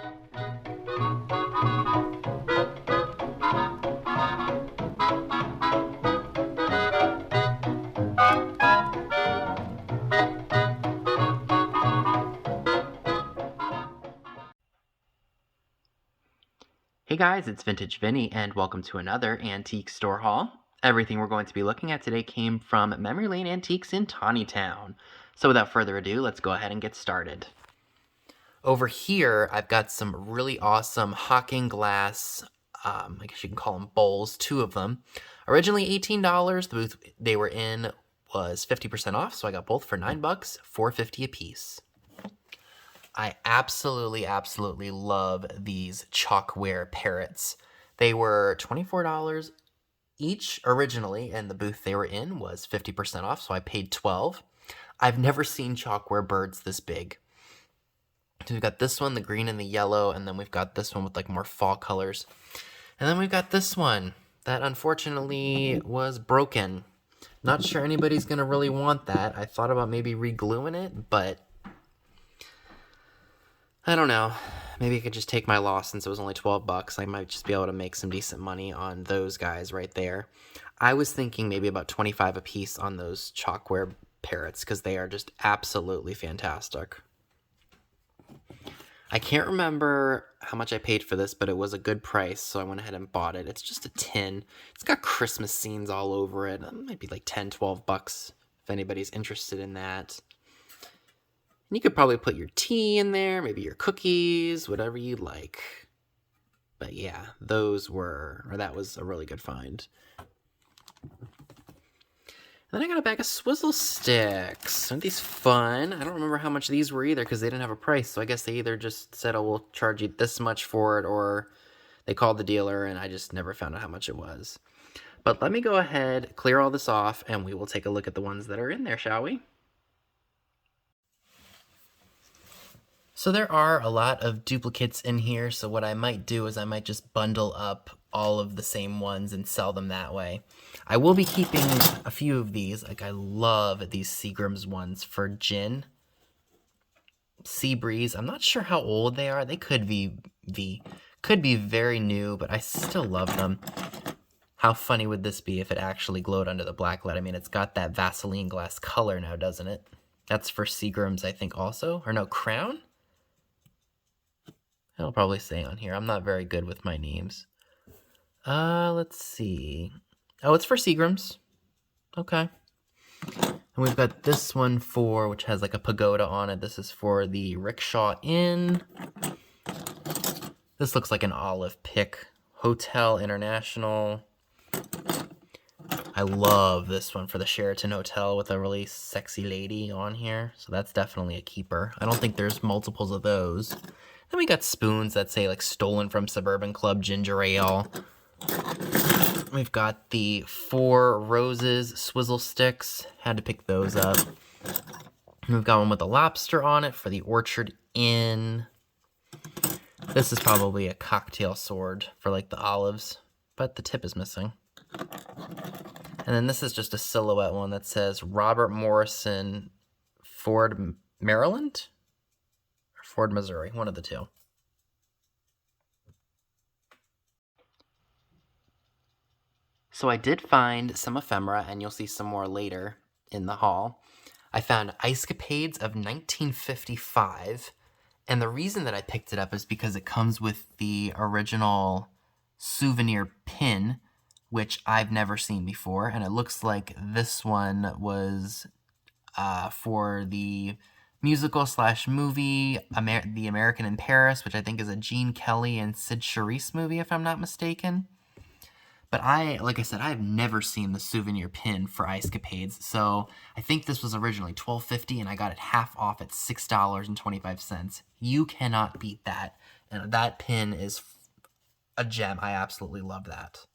Hey guys, it's Vintage Vinny, and welcome to another antique store haul. Everything we're going to be looking at today came from Memory Lane Antiques in Taneytown. So without further ado, let's go ahead and get started. Over here, I've got some really awesome Hocking glass, I guess you can call them bowls, 2 of them. Originally $18, the booth they were in was 50% off, so I got both for $9, $4.50 a piece. I absolutely love these Chalkware Parrots. They were $24 each originally, and the booth they were in was 50% off, so I paid $12. I've never seen Chalkware birds this big. So we've got this one, the green and the yellow, and then we've got this one with like more fall colors. And then we've got this one that unfortunately was broken. Not sure anybody's gonna really want that. I thought about maybe re-gluing it, but I don't know. Maybe I could just take my loss since it was only $12. I might just be able to make some decent money on those guys right there. I was thinking maybe about $25 a piece on those Chalkware Parrots because they are just absolutely fantastic. I can't remember how much I paid for this, but it was a good price, so I went ahead and bought it. It's just a tin. It's got Christmas scenes all over it. It might be like $10, $12 if anybody's interested in that. You could probably put your tea in there, maybe your cookies, whatever you like. But yeah, that was a really good find. And then I got a bag of swizzle sticks. Aren't these fun? I don't remember how much these were either because they didn't have a price. So I guess they either just said, oh, we'll charge you this much for it, or they called the dealer and I just never found out how much it was. But let me go ahead, clear all this off, and we will take a look at the ones that are in there, shall we? So there are a lot of duplicates in here, so what I might do is I might just bundle up all of the same ones and sell them that way. I will be keeping a few of these. Like, I love these Seagram's ones for gin. Sea Breeze. I'm not sure how old they are. They could be very new, but I still love them. How funny would this be if it actually glowed under the blacklight? I mean, it's got that Vaseline glass color now, doesn't it? That's for Seagram's, I think, also. Or no, Crown? It'll probably say on here. I'm not very good with my names. Let's see. Oh, it's for Seagram's. Okay. And we've got this one which has like a pagoda on it. This is for the Rickshaw Inn. This looks like an olive pick. Hotel International. I love this one for the Sheraton Hotel with a really sexy lady on here. So that's definitely a keeper. I don't think there's multiples of those. Then we got spoons that say like stolen from Suburban Club Ginger Ale. We've got the 4 Roses swizzle sticks. Had to pick those up. We've got one with a lobster on it for the Orchard Inn. This is probably a cocktail sword for like the olives, but the tip is missing. And then this is just a silhouette one that says Robert Morrison, Ford, Maryland? Or Ford, Missouri, one of the two. So I did find some ephemera, and you'll see some more later in the haul. I found Ice-Capades of 1955, and the reason that I picked it up is because it comes with the original souvenir pin, which I've never seen before, and it looks like this one was for the musical/movie The American in Paris, which I think is a Gene Kelly and Sid Charisse movie, if I'm not mistaken. But like I said, I've never seen the souvenir pin for Ice-Capades, so I think this was originally $12.50, and I got it half off at $6.25. You cannot beat that, and that pin is a gem. I absolutely love that.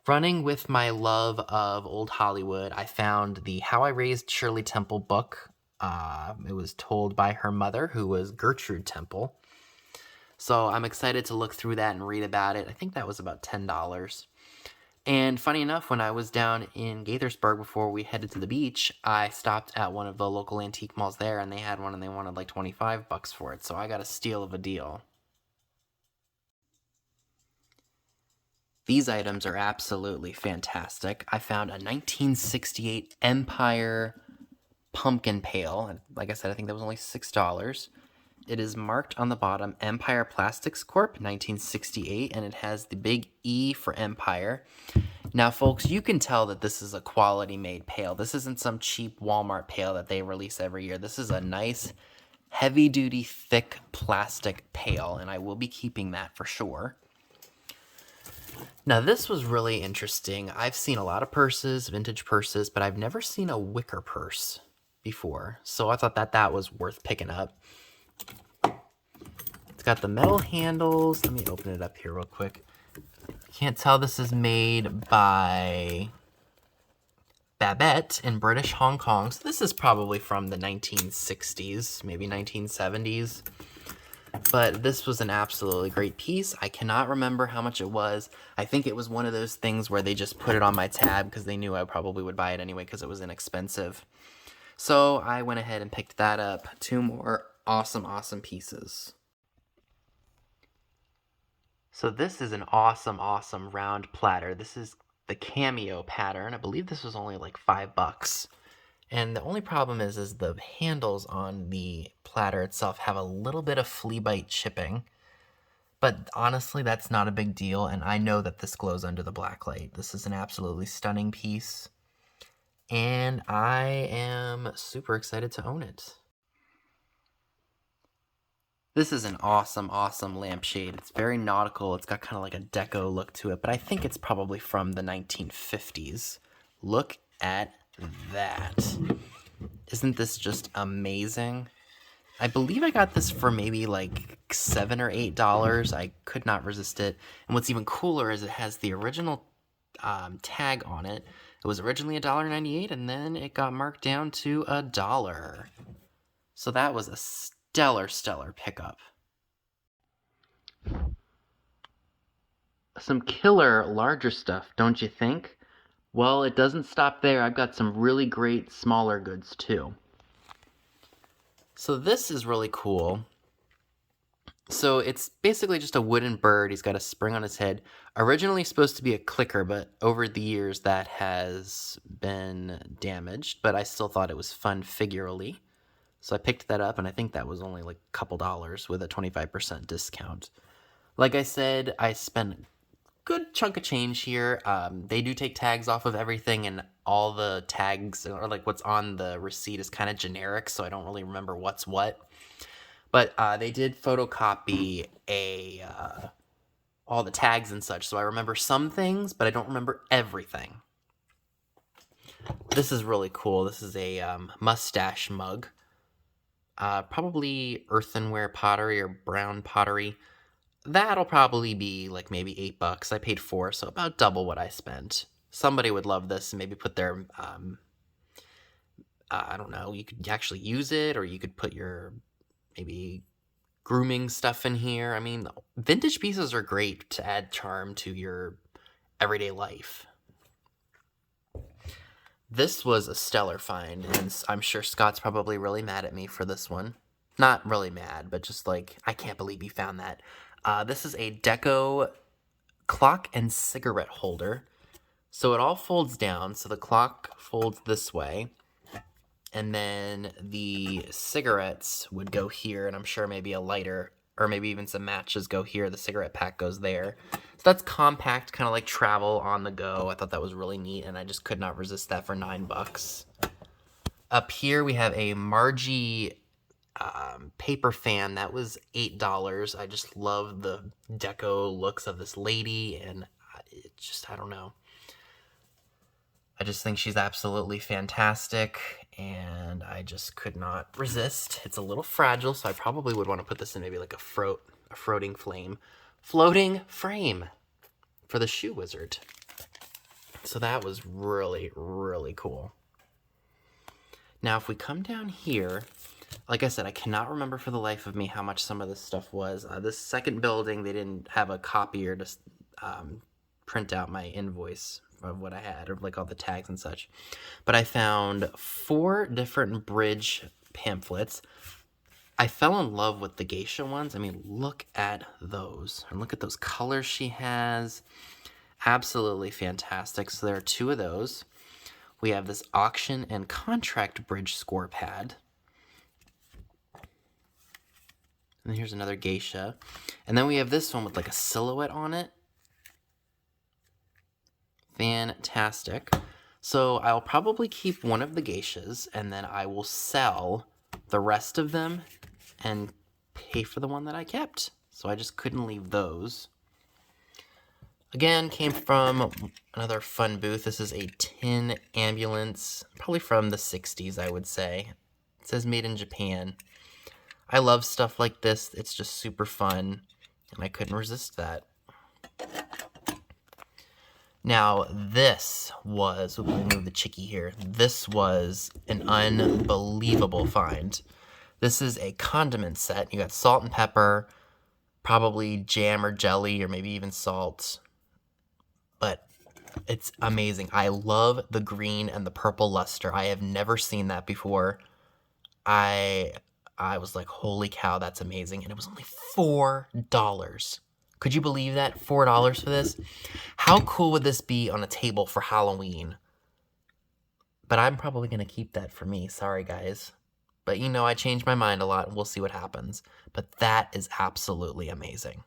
Running with my love of old Hollywood, I found the How I Raised Shirley Temple book. It was told by her mother, who was Gertrude Temple. So I'm excited to look through that and read about it. I think that was about $10. And funny enough, when I was down in Gaithersburg before we headed to the beach, I stopped at one of the local antique malls there, and they had one and they wanted like 25 bucks for it, so I got a steal of a deal. These items are absolutely fantastic. I found a 1968 Empire pumpkin pail, and like I said, I think that was only $6. It is marked on the bottom Empire Plastics Corp. 1968, and it has the big E for Empire. Now, folks, you can tell that this is a quality-made pail. This isn't some cheap Walmart pail that they release every year. This is a nice, heavy-duty, thick plastic pail, and I will be keeping that for sure. Now, this was really interesting. I've seen a lot of purses, vintage purses, but I've never seen a wicker purse before, so I thought that was worth picking up. It's got the metal handles. Let me open it up here real quick. Can't tell this is made by Babette in British Hong Kong. So this is probably from the 1960s, maybe 1970s. But this was an absolutely great piece. I cannot remember how much it was. I think it was one of those things where they just put it on my tab because they knew I probably would buy it anyway because it was inexpensive. So I went ahead and picked that up. 2 more awesome pieces. So this is an awesome round platter. This is the cameo pattern. I believe this was only like $5. And the only problem is the handles on the platter itself have a little bit of flea bite chipping. But honestly, that's not a big deal, and I know that this glows under the black light. This is an absolutely stunning piece, and I am super excited to own it. This is an awesome lampshade. It's very nautical. It's got kind of like a Deco look to it, but I think it's probably from the 1950s. Look at that. Isn't this just amazing? I believe I got this for maybe like $7 or $8. I could not resist it. And what's even cooler is it has the original tag on it. It was originally $1.98, and then it got marked down to $1. So that was a stellar pickup. Some killer larger stuff, don't you think? Well, it doesn't stop there. I've got some really great smaller goods too. So this is really cool. So it's basically just a wooden bird. He's got a spring on his head. Originally supposed to be a clicker, but over the years that has been damaged. But I still thought it was fun figurally. So I picked that up, and I think that was only like a couple dollars with a 25% discount. Like I said, I spent a good chunk of change here. They do take tags off of everything, and all the tags, or like what's on the receipt, is kind of generic, so I don't really remember what's what. But they did photocopy all the tags and such, so I remember some things, but I don't remember everything. This is really cool. This is a mustache mug. Probably earthenware pottery or brown pottery. That'll probably be like maybe $8. I paid $4, so about double what I spent. Somebody would love this and maybe put their, I don't know, you could actually use it, or you could put your maybe grooming stuff in here. I mean, vintage pieces are great to add charm to your everyday life. This was a stellar find, and I'm sure Scott's probably really mad at me for this one. Not really mad, but just like, I can't believe you found that. This is a Deco clock and cigarette holder. So it all folds down, so the clock folds this way, and then the cigarettes would go here, and I'm sure maybe a lighter, or maybe even some matches go here. The cigarette pack goes there. So that's compact, kind of like travel on the go. I thought that was really neat, and I just could not resist that for $9. Up here we have a Margie Paper Fan. That was $8. I just love the deco looks of this lady, and it just, I don't know. I just think she's absolutely fantastic, and I just could not resist. It's a little fragile, so I probably would want to put this in maybe like a floating frame for the shoe wizard. So that was really cool. Now, if we come down here, like I said, I cannot remember for the life of me how much some of this stuff was. This second building, they didn't have a copier to print out my invoice of what I had, or like all the tags and such. But I found 4 different bridge pamphlets. I fell in love with the geisha ones. I mean, look at those. And look at those colors she has. Absolutely fantastic. So there are 2 of those. We have this auction and contract bridge score pad. And here's another geisha. And then we have this one with like a silhouette on it. Fantastic. So I'll probably keep one of the geishas, and then I will sell the rest of them and pay for the one that I kept. So I just couldn't leave those. Again, came from another fun booth. This is a tin ambulance, probably from the 60s, I would say. It says made in Japan. I love stuff like this. It's just super fun, and I couldn't resist that. Now, this was, we'll move the chickie here. This was an unbelievable find. This is a condiment set. You got salt and pepper, probably jam or jelly, or maybe even salt. But it's amazing. I love the green and the purple luster. I have never seen that before. I was like, holy cow, that's amazing. And it was only $4. Could you believe that? $4 for this? How cool would this be on a table for Halloween? But I'm probably going to keep that for me. Sorry, guys. But you know, I change my mind a lot, and we'll see what happens. But that is absolutely amazing.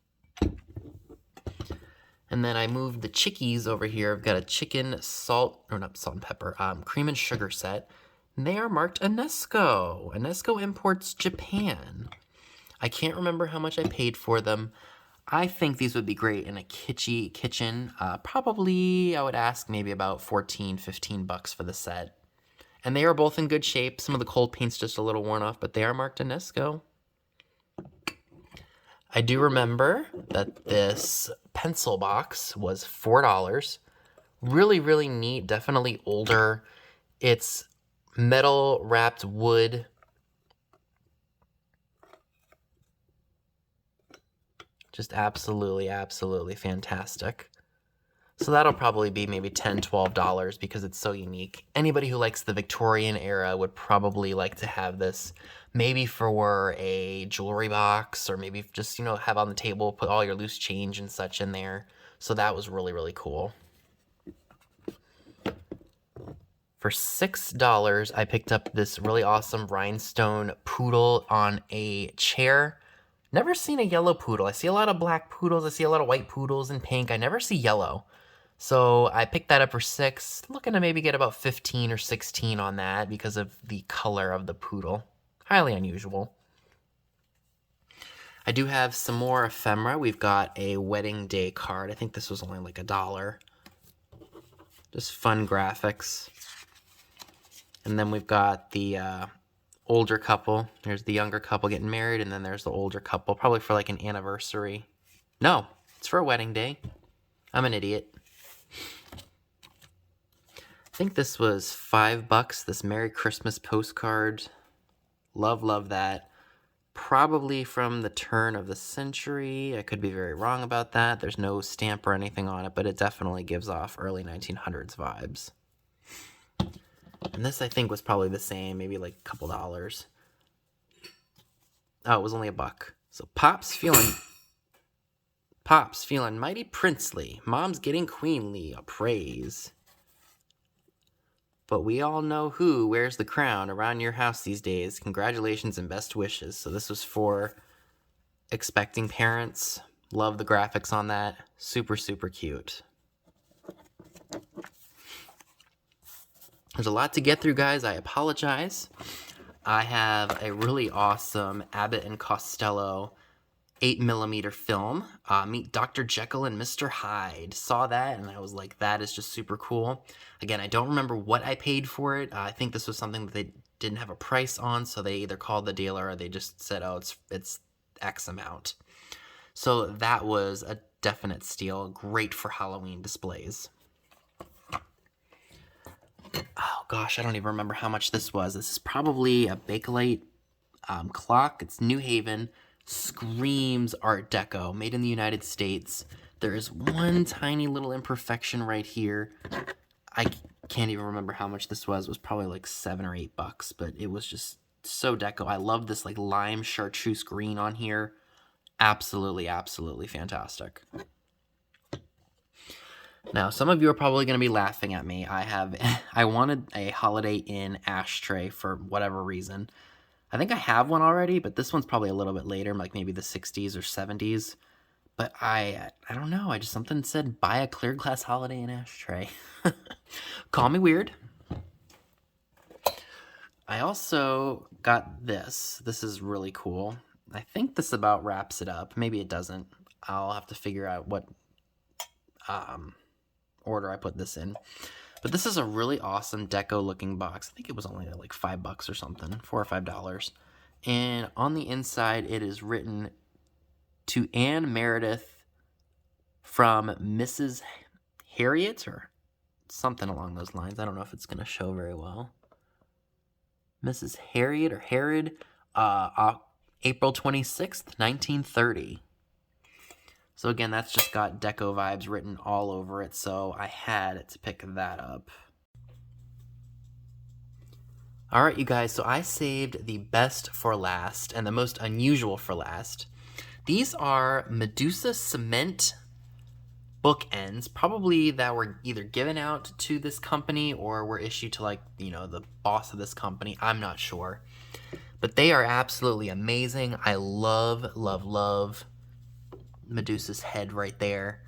And then I moved the chickies over here. I've got a chicken salt, or not salt and pepper, cream and sugar set. And they are marked UNESCO. UNESCO Imports Japan. I can't remember how much I paid for them. I think these would be great in a kitchen. Probably, I would ask maybe about $14-15 for the set. And they are both in good shape. Some of the cold paint's just a little worn off, but they are marked UNESCO. I do remember that this pencil box was $4. Really, really neat. Definitely older. It's metal wrapped wood. Just absolutely, absolutely fantastic. So that'll probably be maybe $10, $12 because it's so unique. Anybody who likes the Victorian era would probably like to have this, maybe for a jewelry box, or maybe just, you know, have on the table, put all your loose change and such in there. So that was really, really cool. For $6, I picked up this really awesome rhinestone poodle on a chair. Never seen a yellow poodle. I see a lot of black poodles. I see a lot of white poodles and pink. I never see yellow. So I picked that up for $6. Looking to maybe get about 15 or 16 on that because of the color of the poodle. Highly unusual. I do have some more ephemera. We've got a wedding day card. I think this was only like $1. Just fun graphics. And then we've got the older couple. There's the younger couple getting married, and then there's the older couple, probably for like an anniversary. No, it's for a wedding day. I'm an idiot. I think this was $5, this Merry Christmas postcard. Love that. Probably from the turn of the century. I could be very wrong about that. There's no stamp or anything on it, but it definitely gives off early 1900s vibes. And this, I think, was probably the same, maybe like a couple dollars. Oh, it was only $1. So Pop's feeling mighty princely. Mom's getting queenly, a praise. But we all know who wears the crown around your house these days. Congratulations and best wishes. So this was for expecting parents. Love the graphics on that. Super, super cute. There's a lot to get through, guys. I apologize. I have a really awesome Abbott and Costello 8mm film. Meet Dr. Jekyll and Mr. Hyde. Saw that, and I was like, that is just super cool. Again, I don't remember what I paid for it. I think this was something that they didn't have a price on, so they either called the dealer or they just said, oh, it's X amount. So that was a definite steal. Great for Halloween displays. Oh gosh, I don't even remember how much this was. This is probably a Bakelite clock. It's New Haven. Screams Art Deco. Made in the United States. There is one tiny little imperfection right here. I can't even remember how much this was. It was probably like $7 or $8, but it was just so deco. I love this like lime chartreuse green on here. Absolutely, absolutely fantastic. Now, some of you are probably going to be laughing at me. I wanted a Holiday Inn ashtray for whatever reason. I think I have one already, but this one's probably a little bit later, like maybe the 60s or 70s. But I don't know. Something said buy a clear glass Holiday Inn ashtray. Call me weird. I also got this. This is really cool. I think this about wraps it up. Maybe it doesn't. I'll have to figure out what order I put this in. But this is a really awesome deco looking box. I think it was only like $5 or something, $4 or $5. And on the inside, it is written to Anne Meredith from Mrs. Harriet or something along those lines. I don't know if it's going to show very well. Mrs. Harriet or Herod, April 26th, 1930. So again, that's just got deco vibes written all over it, so I had to pick that up. Alright, you guys, so I saved the best for last and the most unusual for last. These are Medusa cement bookends, probably that were either given out to this company or were issued to, like, you know, the boss of this company. I'm not sure. But they are absolutely amazing. I love, love, love Medusa's head right there.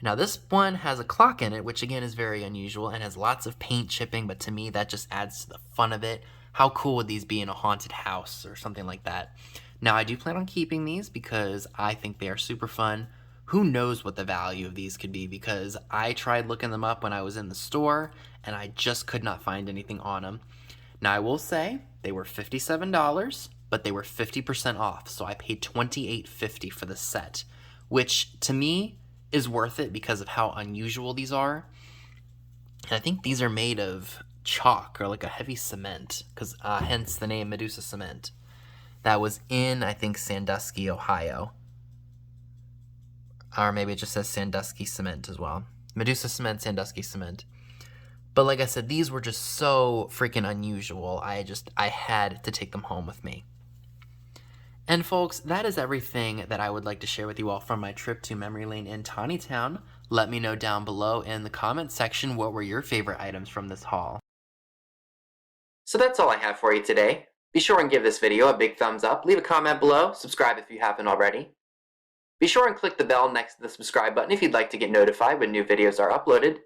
Now this one has a clock in it, which again is very unusual and has lots of paint chipping, but to me that just adds to the fun of it. How cool would these be in a haunted house or something like that? Now I do plan on keeping these because I think they are super fun. Who knows what the value of these could be, because I tried looking them up when I was in the store and I just could not find anything on them. Now I will say they were $57, but they were 50% off, so I paid $28.50 for the set, which to me is worth it because of how unusual these are. And I think these are made of chalk or like a heavy cement, because hence the name Medusa Cement. That was in, I think, Sandusky, Ohio. Or maybe it just says Sandusky Cement as well. Medusa Cement, Sandusky Cement. But like I said, these were just so freaking unusual. I had to take them home with me. And folks, that is everything that I would like to share with you all from my trip to Memory Lane in Taneytown. Let me know down below in the comment section what were your favorite items from this haul. So that's all I have for you today. Be sure and give this video a big thumbs up, leave a comment below, subscribe if you haven't already. Be sure and click the bell next to the subscribe button if you'd like to get notified when new videos are uploaded.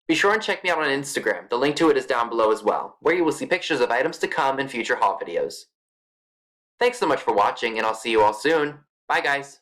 Be sure and check me out on Instagram. The link to it is down below as well, where you will see pictures of items to come in future haul videos. Thanks so much for watching, and I'll see you all soon. Bye, guys.